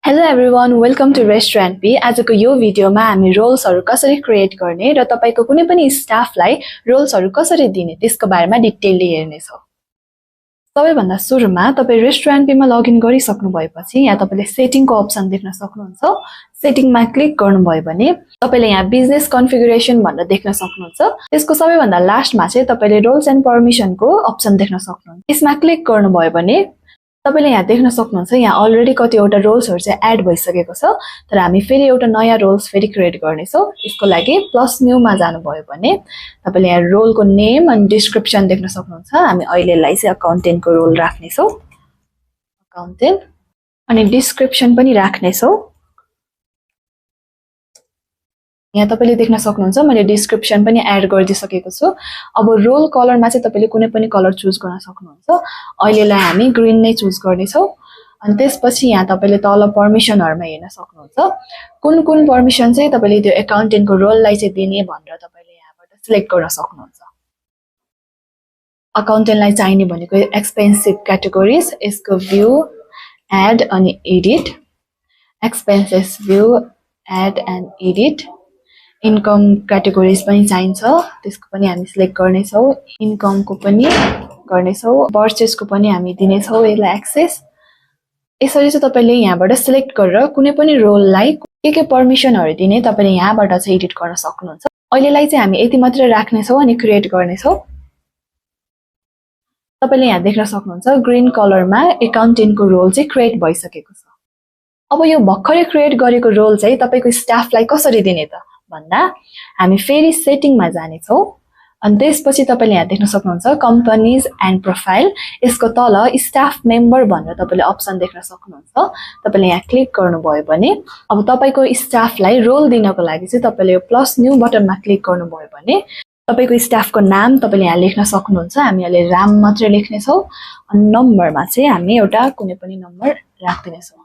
Hello everyone, welcome to Restaurant P. आजको यो भिडियोमा हामी रोल्सहरु कसरी क्रिएट गर्ने र तपाईको कुनै पनि स्टाफलाई रोल्सहरु कसरी दिने त्यसको बारेमा डिटेलली हेर्ने छौं। सबैभन्दा सुरुमा तपाई रेस्टुरेन्ट पी मा लगइन गरिसक्नु भएपछि यहाँ तपाईले सेटिङको अप्सन देख्न सक्नुहुन्छ। सेटिङमा क्लिक गर्नुभयो भने तपाईले यहाँ बिजनेस कन्फिगरेसन भनेर देख्न सक्नुहुन्छ। त्यसको सबैभन्दा लास्टमा चाहिँ तपाईले रोल्स एन्ड परमिशनको अप्सन देख्न सक्नुहुन्छ। यसमा क्लिक गर्नुभयो भने तपाईले यहाँ देख्न सक्नुहुन्छ यहाँ अलरेडी कतिवटा रोल्सहरु चाहिँ एड भइसकेको छ, तर हामी फेरि एउटा नयाँ रोल्स फेरि क्रिएट गर्ने छौं। यसको लागि प्लस न्यू मा जानुभयो भने तपाईले यहाँ रोलको नेम अनि डिस्क्रिप्सन देख्न सक्नुहुन्छ। हामी अहिलेलाई चाहिँ अकाउन्टेन्टको रोल राख्ने छौं, अकाउन्टेन्ट, अनि डिस्क्रिप्सन पनि राख्ने छौं। यहाँ तपाईले देख्न सक्नुहुन्छ मैले डिस्क्रिप्सन पनि एड गरिदिसकेको छु। अब रोल कलरमा चाहिँ तपाईले कुनै पनि कलर चुज गर्न सक्नुहुन्छ। अहिलेलाई हामी ग्रीन नै चुज गर्ने छौं। अनि त्यसपछि यहाँ तपाईले तल परमिशनहरुमा हेर्न सक्नुहुन्छ कुन कुन परमिशन चाहिँ तपाईले त्यो अकाउन्टेन्टको रोललाई चाहिँ दिने भनेर तपाईले यहाँबाट सिलेक्ट गर्न सक्नुहुन्छ। अकाउन्टेन्टलाई चाहिने भनेको एक्सपेन्सिभ क्याटेगोरीज, यसको भ्यू, एड अनि edit, expenses view, add and edit, income categories पनि चाहिन्छ, त्यसको पनि हामी सिलेक्ट गर्ने छौं। इन्कमको पनि गर्ने छौं, पर्चेजको पनि हामी दिने छौं यसलाई एक्सेस। यसरी चाहिँ तपाईले यहाँबाट सिलेक्ट गरेर कुनै पनि रोललाई के परमिशनहरु दिने तपाईले यहाँबाट चाहिँ एडिट गर्न सक्नुहुन्छ। अहिलेलाई चाहिँ हामी यति मात्र राख्ने छौं अनि क्रिएट गर्ने छौं। तपाईले यहाँ देख्न सक्नुहुन्छ ग्रीन कलरमा अकाउन्टेन्टको रोल चाहिँ क्रिएट भइसकेको छ। अब यो भर्खरै क्रिएट गरेको रोल चाहिँ तपाईको स्टाफलाई कसरी दिने त भन्दा हामी फेरि सेटिङमा जाने छौं। अनि त्यसपछि तपाईले यहाँ देख्न सक्नुहुन्छ कम्पनीज एन्ड प्रोफाइल, यसको तल स्टाफ मेम्बर भनेर तपाईले अप्सन देख्न सक्नुहुन्छ। तपाईले यहाँ क्लिक गर्नुभयो भने अब तपाईको स्टाफलाई रोल दिनको लागि चाहिँ तपाईले यो प्लस न्यू बटनमा क्लिक गर्नुभयो भने तपाईको स्टाफको नाम तपाईले यहाँ लेख्न सक्नुहुन्छ। हामी अहिले राम मात्र लेख्ने छौं। अनि नम्बरमा चाहिँ हामी एउटा कुनै पनि नम्बर राख्दिने छौं।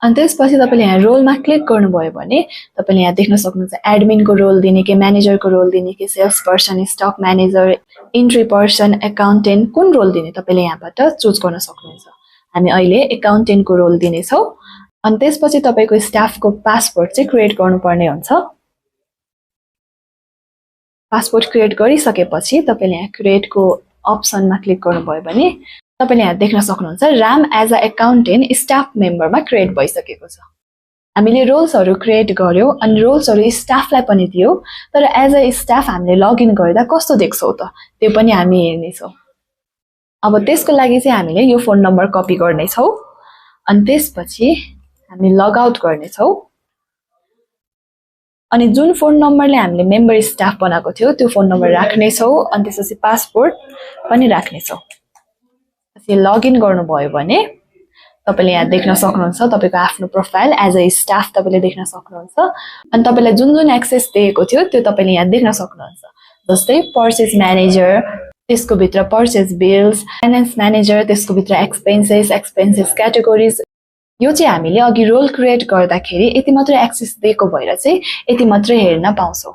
अनि त्यसपछि तपाईले यहाँ रोलमा क्लिक गर्नुभयो भने तपाईले यहाँ देख्न सक्नुहुन्छ एडमिनको रोल दिने कि म्यानेजरको रोल दिने कि sales person, stock manager, entry person, accountant, कुन रोल दिने तपाईले यहाँबाट चुज गर्न सक्नुहुन्छ। हामी अहिले अकाउन्टेन्टको रोल दिने छौं। अनि त्यसपछि तपाईको स्टाफको पासपोर्ट चाहिँ क्रिएट गर्नुपर्ने हुन्छ। पासपोर्ट क्रिएट गरिसकेपछि तपाईले यहाँ क्रिएटको अप्सनमा क्लिक गर्नुभयो भने तपाईले यहाँ देख्न सक्नुहुन्छ Ram as a accountant staff मेम्बरमा क्रिएट भइसकेको छ। हामीले रोल्सहरु क्रिएट गर्यौं अनि रोल्सहरु स्टाफलाई पनि दियौ, तर एज अ स्टाफ हामीले लगइन गर्दा कस्तो देख्छौ त त्यो पनि हामी हेर्ने छौं। अब त्यसको लागि चाहिँ हामीले यो फोन नम्बर कपी गर्ने छौं। अनि त्यसपछि हामी लग आउट गर्ने छौं। अनि जुन फोन नम्बरले हामीले मेम्बर स्टाफ बनाएको थियो त्यो फोन नम्बर राख्ने छौं। अनि त्यसपछि पासपोर्ट पनि राख्ने छौं। लगइन गर्नुभयो भने तपाईले यहाँ देख्न सक्नुहुन्छ तपाईको आफ्नो प्रोफाइल एज अ स्टाफ तपाईले देख्न सक्नुहुन्छ। अनि तपाईलाई जुन जुन एक्सेस दिएको थियो त्यो तपाईले यहाँ देख्न सक्नुहुन्छ। जस्तै पर्चेज म्यानेजर, त्यसको भित्र पर्चेज बिल्स, फाइनान्स म्यानेजर, त्यसको भित्र एक्सपेन्सेस क्याटेगोरीज। यो चाहिँ हामीले अघि रोल क्रिएट गर्दाखेरि यति मात्र एक्सेस दिएको भएर चाहिँ यति मात्र हेर्न पाउँछौं।